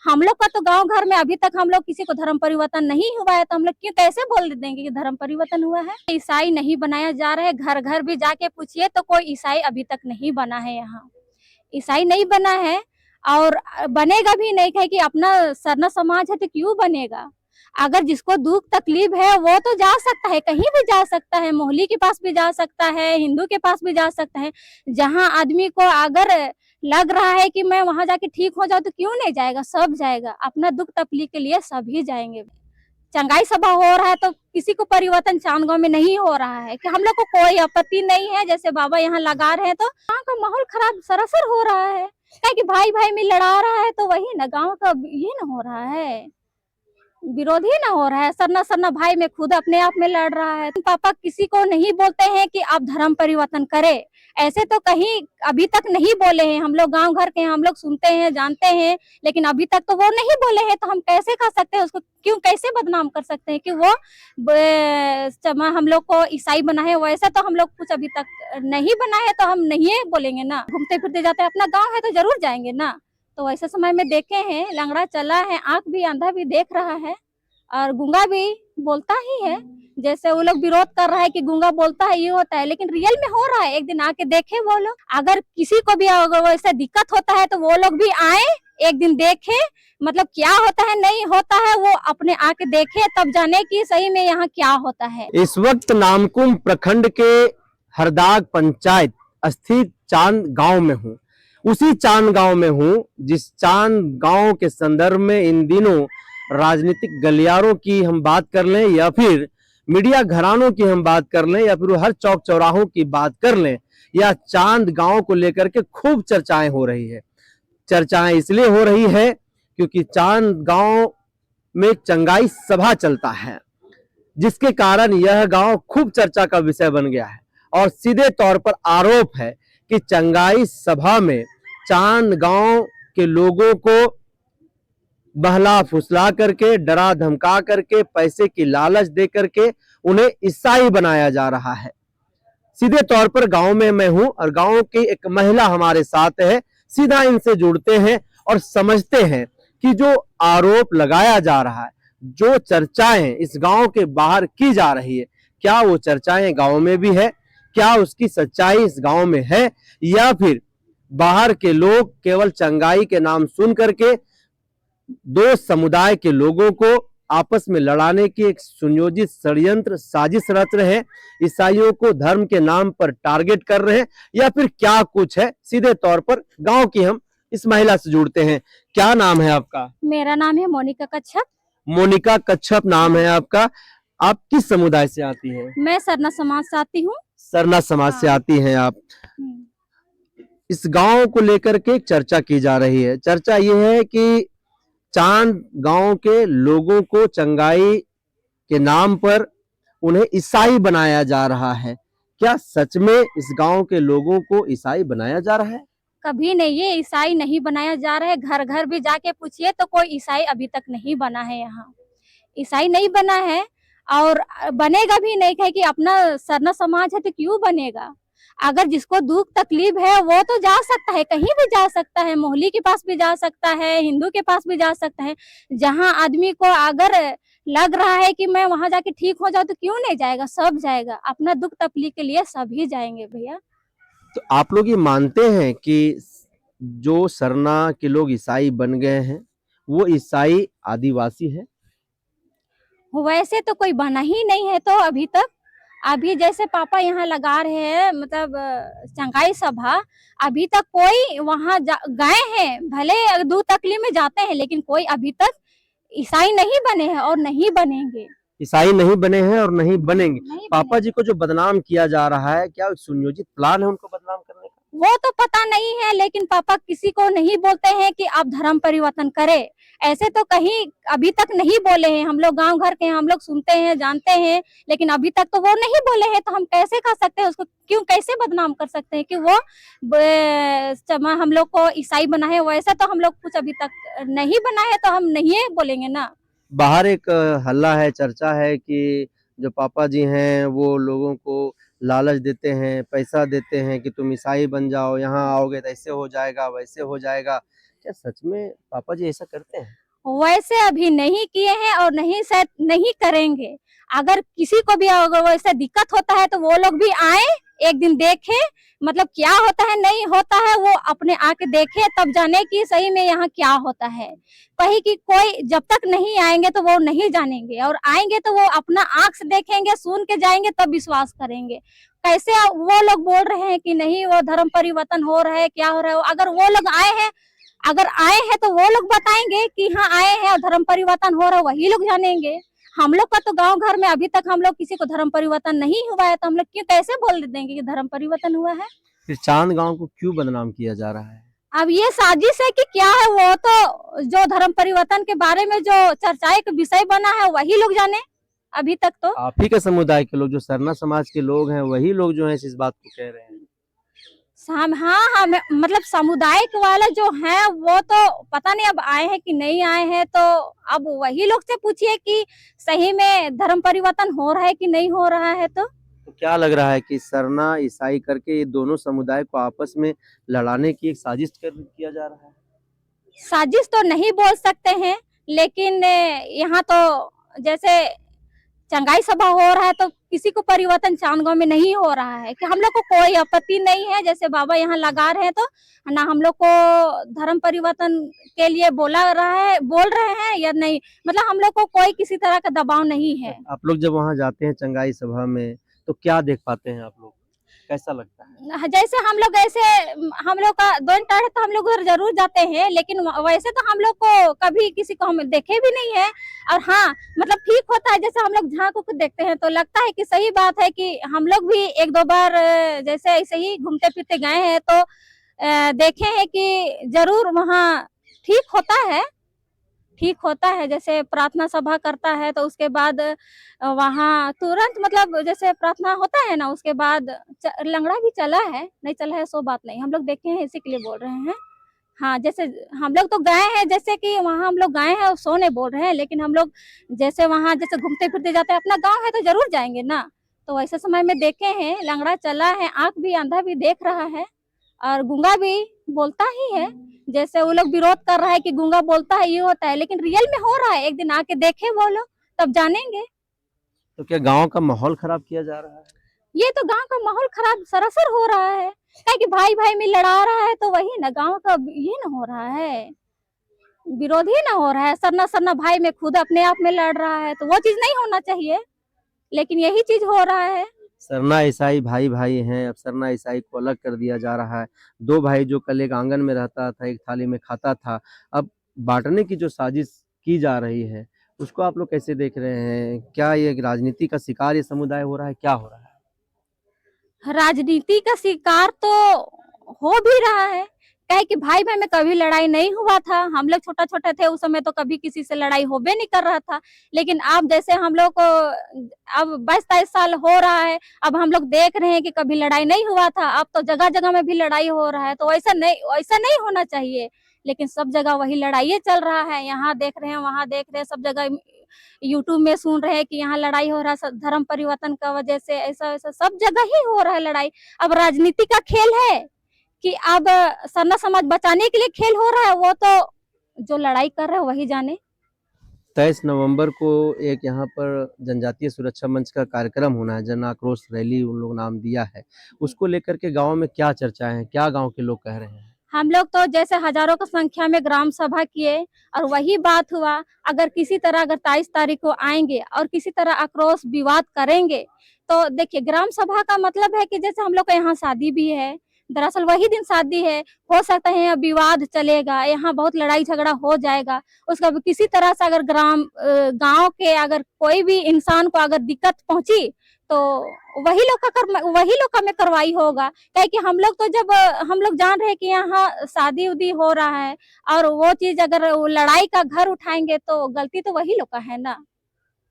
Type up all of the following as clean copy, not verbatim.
हम लोग का तो गांव घर में अभी तक हम लोग किसी को धर्म परिवर्तन नहीं हुआ है, तो हम लोग क्यों कैसे बोल देंगे कि धर्म परिवर्तन हुआ है। ईसाई नहीं बनाया जा रहा है, घर घर भी जाके पूछिए तो कोई ईसाई अभी तक नहीं बना है। यहाँ ईसाई नहीं बना है और बनेगा भी नहीं। है कि अपना सरना समाज है तो क्यों बनेगा। अगर जिसको दुख तकलीफ है वो तो जा सकता है, कहीं भी जा सकता है, मोहल्ली के पास भी जा सकता है, हिंदू के पास भी जा सकता है। जहाँ आदमी को अगर लग रहा है कि मैं वहां जाके ठीक हो जाऊं तो क्यों नहीं जाएगा, सब जाएगा। अपना दुख तकलीफ के लिए सभी जाएंगे। चंगाई सभा हो रहा है तो किसी को परिवर्तन चांदगांव में नहीं हो रहा है कि हम लोग को कोई आपत्ति नहीं है। जैसे बाबा यहाँ लगा रहे हैं तो गाँव का माहौल खराब सरासर हो रहा है। क्या कि भाई भाई में लड़ा रहा है तो वही ना गाँव का ये ना हो रहा है, विरोधी ना हो रहा है। सरना सरना भाई में खुद अपने आप में लड़ रहा है। पापा किसी को नहीं बोलते हैं कि आप धर्म परिवर्तन करें, ऐसे तो कहीं अभी तक नहीं बोले हैं। हम लोग गांव घर के हैं, हम लोग सुनते हैं जानते हैं, लेकिन अभी तक तो वो नहीं बोले हैं। तो हम कैसे कर सकते हैं उसको, क्यों कैसे बदनाम कर सकते हैं कि वो हम लोग को ईसाई बना है। वैसा तो हम लोग कुछ अभी तक नहीं बना है, तो हम नहीं बोलेंगे ना। घूमते फिरते जाते हैं, अपना गाँव है तो जरूर जाएंगे ना। तो वैसे समय में देखे हैं, लंगड़ा चला है, आंख भी अंधा भी देख रहा है और गूंगा भी बोलता ही है। जैसे वो लोग विरोध कर रहा है कि गूंगा बोलता है ये होता है, लेकिन रियल में हो रहा है। एक दिन आके देखे वो लोग। अगर किसी को भी अगर वैसा दिक्कत होता है तो वो लोग भी आए, एक दिन देखे, मतलब क्या होता है नहीं होता है वो अपने आके देखे, तब जाने की सही में यहाँ क्या होता है। इस वक्त नामकुम प्रखंड के हरदाग पंचायत स्थित चांद गांव में हूँ। उसी चांद गांव में हूँ जिस चांद गांव के संदर्भ में इन दिनों राजनीतिक गलियारों की हम बात कर लें या फिर मीडिया घरानों की हम बात कर लें या फिर हर चौक चौराहों की बात कर लें, या चांद गांव को लेकर के खूब चर्चाएं हो रही है। चर्चाएं इसलिए हो रही है क्योंकि चांद गांव में चंगाई सभा चलता है, जिसके कारण यह गांव खूब चर्चा का विषय बन गया है। और सीधे तौर पर आरोप है कि चंगाई सभा में चांद गांव के लोगों को बहला फुसला करके, डरा धमका करके, पैसे की लालच दे करके उन्हें ईसाई बनाया जा रहा है। सीधे तौर पर गांव में मैं हूं और गांव की एक महिला हमारे साथ है। सीधा इनसे जुड़ते हैं और समझते हैं कि जो आरोप लगाया जा रहा है, जो चर्चाएं इस गांव के बाहर की जा रही है, क्या वो चर्चाएं गांव में भी है, क्या उसकी सच्चाई इस गांव में है, या फिर बाहर के लोग केवल चंगाई के नाम सुन करके दो समुदाय के लोगों को आपस में लड़ाने की एक सुनियोजित षड्यंत्र साजिश रच रहे हैं, ईसाइयों को धर्म के नाम पर टारगेट कर रहे हैं, या फिर क्या कुछ है। सीधे तौर पर गांव की हम इस महिला से जुड़ते हैं। क्या नाम है आपका? मेरा नाम है मोनिका कच्छप। मोनिका कच्छप नाम है आपका। आप किस समुदाय से आती हैं? मैं सरना समाज से आती हूँ। सरना समाज से आती हैं आप। हम्म। इस गांव को लेकर के चर्चा की जा रही है। चर्चा यह है कि चांद गांव के लोगों को चंगाई के नाम पर उन्हें ईसाई बनाया जा रहा है। क्या सच में इस गांव के लोगों को ईसाई बनाया जा रहा है? कभी नहीं, ये ईसाई नहीं बनाया जा रहा है। घर घर भी जाके पूछिए तो कोई ईसाई अभी तक नहीं बना है। यहाँ ईसाई नहीं बना है और बनेगा भी नहीं। है कि अपना सरना समाज है तो क्यों बनेगा। अगर जिसको दुख तकलीफ है वो तो जा सकता है, कहीं भी जा सकता है, मोहल्ली के पास भी जा सकता है, हिंदू के पास भी जा सकता है। जहाँ आदमी को अगर लग रहा है कि मैं वहां जाके ठीक हो जाऊं तो क्यों नहीं जाएगा, सब जाएगा। अपना दुख तकलीफ के लिए सभी जाएंगे भैया। तो आप लोग ये मानते हैं कि जो सरना के लोग ईसाई बन गए हैं वो ईसाई आदिवासी है? वैसे तो कोई बना ही नहीं है तो अभी तक। अभी जैसे पापा यहाँ लगा रहे हैं, मतलब चंगाई सभा, अभी तक कोई वहां गए हैं, भले दूर तकलीफ में जाते हैं, लेकिन कोई अभी तक ईसाई नहीं बने हैं और नहीं बनेंगे। ईसाई नहीं बने हैं और नहीं बनेंगे। नहीं पापा बनेंगे। जी को जो बदनाम किया जा रहा है, क्या सुनियोजित प्लान है उनको बदनाम करने का? वो तो पता नहीं है, लेकिन पापा किसी को नहीं बोलते हैं कि आप धर्म परिवर्तन करें, ऐसे तो कहीं अभी तक नहीं बोले हैं। हम लोग गांव घर के हैं, हम लोग सुनते हैं जानते हैं, लेकिन अभी तक तो वो नहीं बोले हैं। तो हम कैसे कर सकते हैं उसको, क्यों कैसे बदनाम कर सकते हैं कि वो हम लोग को ईसाई बना है। वैसा तो हम लोग कुछ अभी तक नहीं बना है, तो हम नहीं बोलेंगे ना। बाहर एक हल्ला है, चर्चा है कि जो पापा जी हैं वो लोगों को लालच देते हैं, पैसा देते हैं कि तुम ईसाई बन जाओ, यहाँ आओगे तो ऐसे हो जाएगा वैसे हो जाएगा। क्या सच में पापा जी ऐसा करते हैं? वैसे अभी नहीं किए हैं और नहीं शायद नहीं करेंगे। अगर किसी को भी अगर वैसा दिक्कत होता है तो वो लोग भी आए, एक दिन देखे, मतलब क्या होता है नहीं होता है वो अपने आके देखे, तब जाने कि सही में यहाँ क्या होता है। कहीं कि कोई जब तक नहीं आएंगे तो वो नहीं जानेंगे, और आएंगे तो वो अपना आंख से देखेंगे, सुन के जाएंगे, तब विश्वास करेंगे। कैसे वो लोग बोल रहे हैं कि नहीं वो धर्म परिवर्तन हो रहा है, क्या हो रहा है? अगर वो लोग आए हैं, अगर आए हैं तो वो लोग बताएंगे कि हाँ आए हैं और धर्म परिवर्तन हो रहा है, वही लोग जानेंगे। हम लोग का तो गांव घर में अभी तक हम लोग किसी को धर्म परिवर्तन नहीं हुआ है, तो हम लोग क्यों कैसे बोल देंगे कि धर्म परिवर्तन हुआ है? फिर चांद गांव को क्यों बदनाम किया जा रहा है? अब ये साजिश है कि क्या है, वो तो जो धर्म परिवर्तन के बारे में जो चर्चाए का विषय बना है वही लोग जाने। अभी तक तो आप ही के समुदाय के लोग, जो सरना समाज के लोग हैं, वही लोग जो है इस बात को कह रहे हैं। हाँ मतलब सामुदायिक वाला जो है वो तो पता नहीं अब आए हैं कि नहीं आए हैं, तो अब वही लोग से पूछिए कि सही में धर्म परिवर्तन हो रहा है कि नहीं हो रहा है। तो क्या लग रहा है कि सरना ईसाई करके ये दोनों समुदाय को आपस में लड़ाने की एक साजिश किया जा रहा है? साजिश तो नहीं बोल सकते हैं, लेकिन यहाँ तो जैसे चंगाई सभा हो रहा है तो किसी को परिवर्तन चांदगांव में नहीं हो रहा है, कि हम लोग को कोई आपत्ति नहीं है। जैसे बाबा यहाँ लगा रहे हैं तो ना हम लोग को धर्म परिवर्तन के लिए बोल रहे हैं या नहीं, मतलब हम लोग को कोई किसी तरह का दबाव नहीं है। आप लोग जब वहां जाते हैं चंगाई सभा में तो क्या देख पाते हैं आप लोग? कैसा लगता है? जैसे हम लोग ऐसे हम लोग का दोन टाइम तो हम लोग उधर जरूर जाते हैं, लेकिन वैसे तो हम लोग को कभी किसी को हम देखे भी नहीं है। और हाँ मतलब ठीक होता है, जैसे हम लोग झांक को देखते हैं तो लगता है कि सही बात है कि हम लोग भी एक दो बार जैसे ऐसे ही घूमते फिरते गए हैं तो देखे हैं कि जरूर वहाँ ठीक होता है, ठीक होता है। जैसे प्रार्थना सभा करता है तो उसके बाद वहाँ तुरंत मतलब जैसे प्रार्थना होता है ना, उसके बाद लंगड़ा भी चला है, नहीं चला है सो बात नहीं, हम लोग देखे हैं इसी के लिए बोल रहे हैं। हाँ जैसे हम लोग तो गए हैं, जैसे कि वहाँ हम लोग गए हैं और सो नहीं बोल रहे हैं, लेकिन हम लोग जैसे वहाँ जैसे घूमते फिरते जाते हैं, अपना गाँव है तो जरूर जाएंगे ना। तो वैसे समय में देखे हैं लंगड़ा चला है, आंख भी अंधा भी देख रहा है, और गूंगा भी बोलता ही है। जैसे वो लोग विरोध कर रहा है कि गूंगा बोलता है ये होता है, लेकिन रियल में हो रहा है, एक दिन आके देखे वो लोग तब जानेंगे। तो क्या गांव का माहौल खराब किया जा रहा है? ये तो गांव का माहौल खराब सरासर हो रहा है, क्या कि भाई भाई में लड़ा रहा है, तो वही ना गांव का ये ना हो रहा है, विरोध ही ना हो रहा है। सरना सरना भाई में खुद अपने आप में लड़ रहा है, तो वो चीज नहीं होना चाहिए, लेकिन यही चीज हो रहा है। सरना ईसाई भाई भाई हैं, अब सरना ईसाई को अलग कर दिया जा रहा है। दो भाई जो कल एक आंगन में रहता था, एक थाली में खाता था, अब बांटने की जो साजिश की जा रही है उसको आप लोग कैसे देख रहे हैं? क्या ये राजनीति का शिकार ये समुदाय हो रहा है, क्या हो रहा है? राजनीति का शिकार तो हो भी रहा है, क्या है कि भाई भाई में कभी लड़ाई नहीं हुआ था, हम लोग छोटा छोटे थे उस समय तो कभी किसी से लड़ाई होबे नहीं कर रहा था। लेकिन अब जैसे हम लोग को अब 22-23 साल हो रहा है, अब हम लोग देख रहे हैं कि कभी लड़ाई नहीं हुआ था, अब तो जगह जगह में भी लड़ाई हो रहा है। तो ऐसा नहीं होना चाहिए, लेकिन सब जगह वही लड़ाई चल रहा है, यहाँ देख रहे हैं वहां देख रहे हैं, सब जगह यूट्यूब में सुन रहे हैं कि यहाँ लड़ाई हो रहा है धर्म परिवर्तन का वजह से, ऐसा ऐसा सब जगह ही हो रहा है लड़ाई। अब राजनीति का खेल है कि अब सरना समाज बचाने के लिए खेल हो रहा है, वो तो जो लड़ाई कर रहे हैं वही जाने। 23 नवंबर को एक यहाँ पर जनजातीय सुरक्षा मंच का कार्यक्रम होना है, जन आक्रोश रैली उन लोग नाम दिया है। उसको लेकर के गांव में क्या चर्चाएं हैं, क्या गांव के लोग कह रहे हैं? हम लोग तो जैसे हजारों की संख्या में ग्राम सभा किए, और वही बात हुआ, अगर किसी तरह अगर 23 तारीख को आएंगे और किसी तरह आक्रोश विवाद करेंगे तो देखिए ग्राम सभा का मतलब है कि जैसे हम लोग का यहाँ शादी भी है, दरअसल वही दिन शादी है, हो सकता है यहाँ विवाद चलेगा, यहाँ बहुत लड़ाई झगड़ा हो जाएगा। उसका किसी तरह से अगर गांव के अगर कोई भी इंसान को अगर दिक्कत पहुंची तो वही लोग का में कार्रवाई होगा। क्या कि हम लोग तो जब हम लोग जान रहे हैं कि यहाँ शादी उदी हो रहा है, और वो चीज अगर वो लड़ाई का घर उठाएंगे तो गलती तो वही लोग का है ना।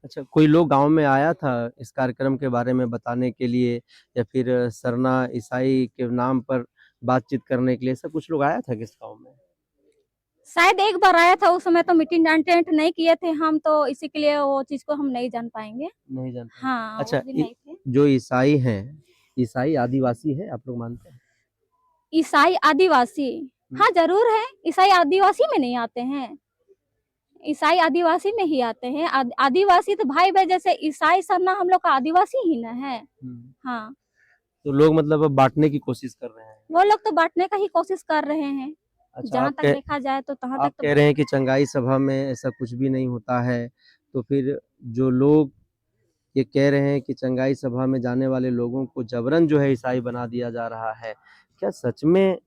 अच्छा, कोई लोग गांव में आया था इस कार्यक्रम के बारे में बताने के लिए, या फिर सरना ईसाई के नाम पर बातचीत करने के लिए, ऐसा कुछ लोग आया था किस गांव में? शायद एक बार आया था, उस समय तो मीटिंग अटेंड नहीं किए थे हम, तो इसी के लिए वो चीज को हम नहीं जान पाएंगे। नहीं जानते। हाँ अच्छा, उस दिन नहीं थे। जो ईसाई हैं, ईसाई आदिवासी है, आप लोग मानते हैं? ईसाई आदिवासी हाँ जरूर है, ईसाई आदिवासी में नहीं आते हैं, ईसाई आदिवासी में ही आते हैं। आदिवासी तो भाई भाई जैसे ईसाई सब ना हम लोग का आदिवासी ही ना है। हाँ तो लोग मतलब अब बांटने की कोशिश कर रहे हैं। वो लोग तो बांटने का ही कोशिश कर रहे हैं। अच्छा, जहाँ तक देखा जाए तो तहाँ आप तक कह तो रहे हैं कि चंगाई सभा में ऐसा कुछ भी नहीं होता है, तो फिर जो लोग ये कह रहे हैं कि चंगाई सभा में जाने वाले लोगों को जबरन जो है ईसाई बना दिया जा रहा है, क्या सच में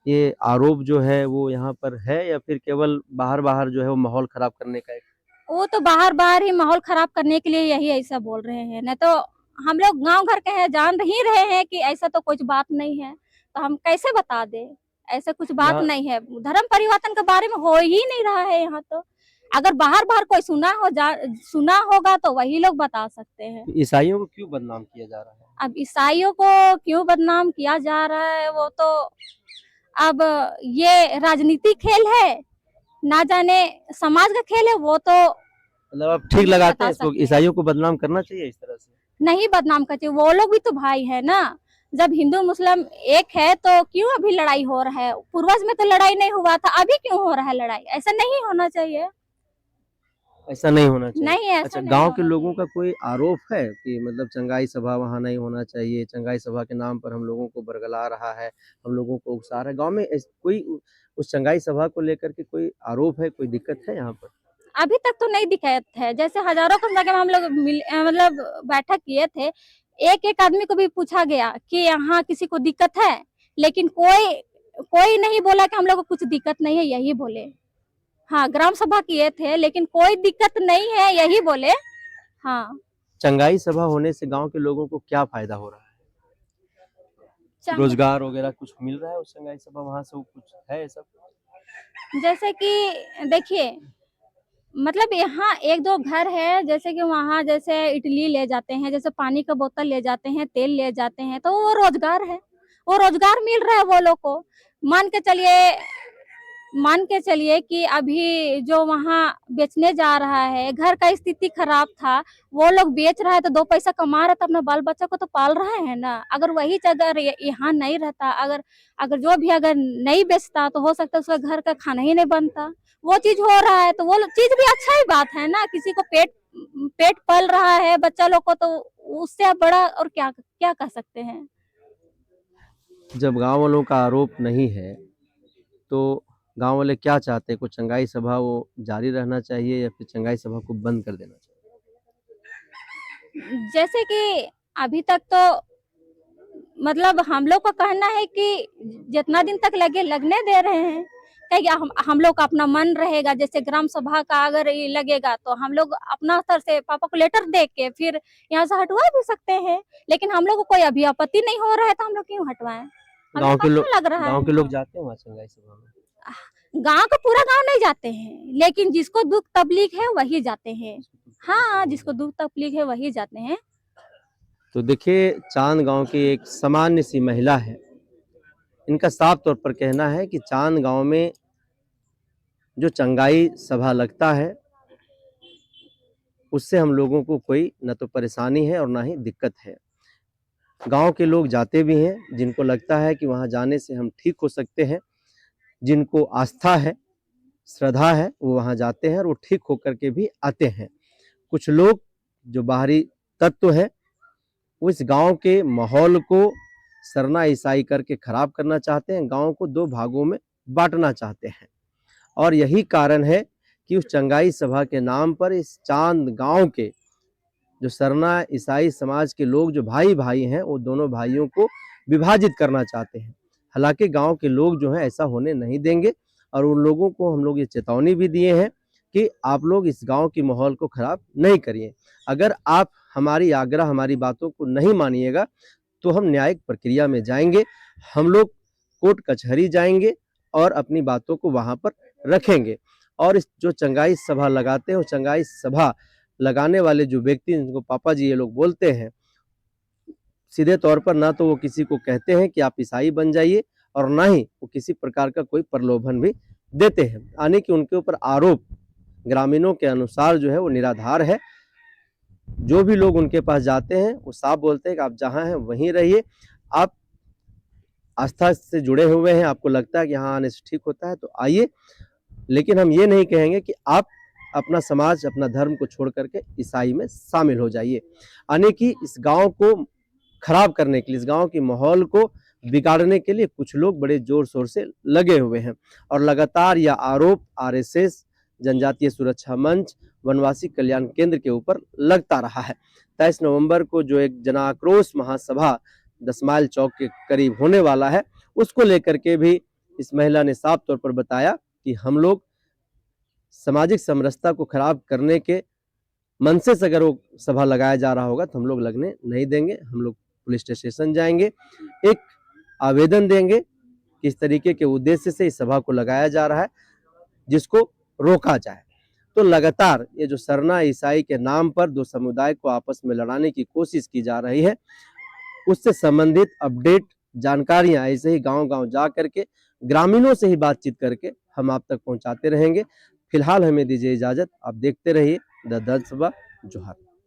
ये आरोप जो है वो यहाँ पर है, या फिर केवल बाहर-बाहर जो है वो माहौल खराब करने का एक? वो तो बाहर बाहर ही माहौल खराब करने के लिए यही ऐसा बोल रहे हैं, नहीं तो हम लोग गांव घर के हैं, जान ही रहे हैं कि ऐसा तो कुछ बात नहीं है, तो हम कैसे बता दे, ऐसा कुछ बात यहाँ नहीं है। धर्म परिवर्तन के बारे में हो ही नहीं रहा है यहाँ तो। अगर बाहर बाहर कोई सुना होगा तो वही लोग बता सकते हैं। ईसाइयों को क्यों बदनाम किया जा रहा है? अब ईसाइयों को क्यों बदनाम किया जा रहा है, वो तो अब ये राजनीति खेल है, ना जाने समाज का खेल है, वो तो मतलब आप ठीक नहीं लगाते बता हैं इसको, सकते हैं। ईसाइयों को बदनाम करना चाहिए इस तरह से? नहीं बदनाम करते, वो लोग भी तो भाई है ना। जब हिंदू मुस्लिम एक है तो क्यों अभी लड़ाई हो रहा है? पूर्वज में तो लड़ाई नहीं हुआ था, अभी क्यों हो रहा है लड़ाई? ऐसा नहीं होना चाहिए। ऐसा नहीं होना चाहिए। नहीं, ऐसा अच्छा, नहीं गाँव के होना लोगों चाहिए। का कोई आरोप है कि मतलब चंगाई सभा वहाँ नहीं होना चाहिए, चंगाई सभा के नाम पर हम लोगों को बरगला रहा है, हम लोगों को उकसा रहा है। गाँव में कोई उस चंगाई सभा को लेकर के कोई आरोप है, कोई दिक्कत है यहाँ पर? अभी तक तो नहीं दिक्कत है। जैसे हजारों की संख्या में हम लोग मतलब बैठक किए थे, एक एक आदमी को भी पूछा गया कि यहाँ किसी को दिक्कत है, लेकिन कोई कोई नहीं बोला कि हम लोग को कुछ दिक्कत नहीं है, यही बोले। हाँ ग्राम सभा किए थे लेकिन कोई दिक्कत नहीं है, यही बोले। हाँ चंगाई सभा होने से गाँव के लोगों को क्या फ़ायदा हो रहा है? चंग रोज़गार वगैरह कुछ मिल रहा है उस चंगाई सभा वहाँ से, वो कुछ है ऐसा? जैसे कि देखिए, मतलब यहाँ एक दो घर है, जैसे कि वहाँ जैसे इडली ले जाते हैं, जैसे पानी का बोतल ले जाते हैं, तेल ले जाते हैं, तो वो रोजगार है, वो रोजगार मिल रहा है वो लोग को। मान के चलिए मान के चलिए कि अभी जो वहाँ बेचने जा रहा है, घर का स्थिति खराब था, वो लोग बेच रहा है तो दो पैसा कमा रहा था, अपना बाल बच्चा को तो पाल रहा है ना। अगर वही अगर यहाँ नहीं रहता, अगर अगर जो भी अगर नहीं बेचता तो हो सकता है उसका घर का खाना ही नहीं बनता। वो चीज हो रहा है तो वो चीज भी अच्छा ही बात है ना, किसी को पेट पेट पल रहा है बच्चा लोग को, तो उससे बड़ा और क्या क्या कह सकते हैं। जब गाँव वालों का आरोप नहीं है, तो गाँव वाले क्या चाहते हैं? कोई चंगाई सभा वो जारी रहना चाहिए या फिर चंगाई सभा को बंद कर देना चाहिए? जैसे कि अभी तक तो मतलब हम लोग का कहना है कि जितना दिन तक लगे लगने दे रहे हैं, क्या हम लोग का अपना मन रहेगा। जैसे ग्राम सभा का अगर ये लगेगा तो हम लोग अपना स्तर से पापा को लेटर दे के फिर यहाँ से हटवा भी सकते हैं, लेकिन हम लोग को कोई अभी आपत्ति नहीं हो रहा है तो हम लोग क्यों हटवाएं? हम लोग को अच्छा लग रहा गाँव है। के लोग जाते हैं वहाँ चंगाई सभा में? गांव का पूरा गांव नहीं जाते हैं, लेकिन जिसको दुख तकलीफ है वही जाते हैं। हाँ जिसको दुख तकलीफ है वही जाते हैं। तो देखिए, चांद गांव की एक सामान्य सी महिला है, इनका साफ तौर पर कहना है कि चांद गांव में जो चंगाई सभा लगता है, उससे हम लोगों को कोई न तो परेशानी है और ना ही दिक्कत है। गांव के लोग जाते भी हैं, जिनको लगता है कि वहां जाने से हम ठीक हो सकते हैं, जिनको आस्था है, श्रद्धा है, वो वहां जाते हैं और वो ठीक होकर के भी आते हैं। कुछ लोग जो बाहरी तत्व है, वो इस गांव के माहौल को सरना ईसाई करके खराब करना चाहते हैं, गांव को दो भागों में बांटना चाहते हैं। और यही कारण है कि उस चंगाई सभा के नाम पर इस चांद गांव के जो सरना ईसाई समाज के लोग जो भाई भाई हैं, वो दोनों भाइयों को विभाजित करना चाहते हैं। हालांकि गांव के लोग जो हैं ऐसा होने नहीं देंगे, और उन लोगों को हम लोग ये चेतावनी भी दिए हैं कि आप लोग इस गांव के माहौल को खराब नहीं करिए। अगर आप हमारी आग्रह, हमारी बातों को नहीं मानिएगा तो हम न्यायिक प्रक्रिया में जाएंगे, हम लोग कोर्ट कचहरी जाएंगे और अपनी बातों को वहां पर रखेंगे। और इस जो चंगाई सभा लगाते हैं, वो चंगाई सभा लगाने वाले जो व्यक्ति, जिनको पापा जी ये लोग बोलते हैं, सीधे तौर पर ना तो वो किसी को कहते हैं कि आप ईसाई बन जाइए, और ना ही वो किसी प्रकार का कोई प्रलोभन भी देते हैं। यानी कि उनके ऊपर आरोप ग्रामीणों के अनुसार जो है वो निराधार है। जो भी लोग उनके पास जाते हैं वो साफ बोलते हैं कि आप जहाँ हैं वहीं रहिए, आप आस्था से जुड़े हुए हैं, आपको लगता है कि यहाँ आने से ठीक होता है तो आइए, लेकिन हम ये नहीं कहेंगे कि आप अपना समाज, अपना धर्म को छोड़ करके ईसाई में शामिल हो जाइए। यानी कि इस गांव को खराब करने के लिए, इस गांव के माहौल को बिगाड़ने के लिए कुछ लोग बड़े जोर शोर से लगे हुए हैं और लगातार यह आरोप आरएसएस, जनजातीय सुरक्षा मंच, वनवासी कल्याण केंद्र के ऊपर लगता रहा है। 23 नवंबर को जो एक जन आक्रोश महासभा 10 माइल चौक के करीब होने वाला है, उसको लेकर के भी इस महिला ने साफ तौर पर बताया कि हम लोग सामाजिक समरसता को खराब करने के मनसे से अगर वो सभा लगाया जा रहा होगा तो हम लोग लगने नहीं देंगे। हम लोग पुलिस स्टेशन जाएंगे, एक आवेदन देंगे कि इस तरीके के उद्देश्य से इस सभा को लगाया जा रहा है, जिसको रोका जाए। तो लगातार ये जो सरना ईसाई के नाम पर दो समुदाय को आपस में लड़ाने की कोशिश की जा रही है, उससे संबंधित अपडेट जानकारियां ऐसे ही गांव-गांव जा करके ग्रामीणों से ही बातचीत करके हम आप तक पहुंचाते रहेंगे। फिलहाल हमें दीजिए इजाजत, आप देखते रहिए द दल सुबह। जोहार।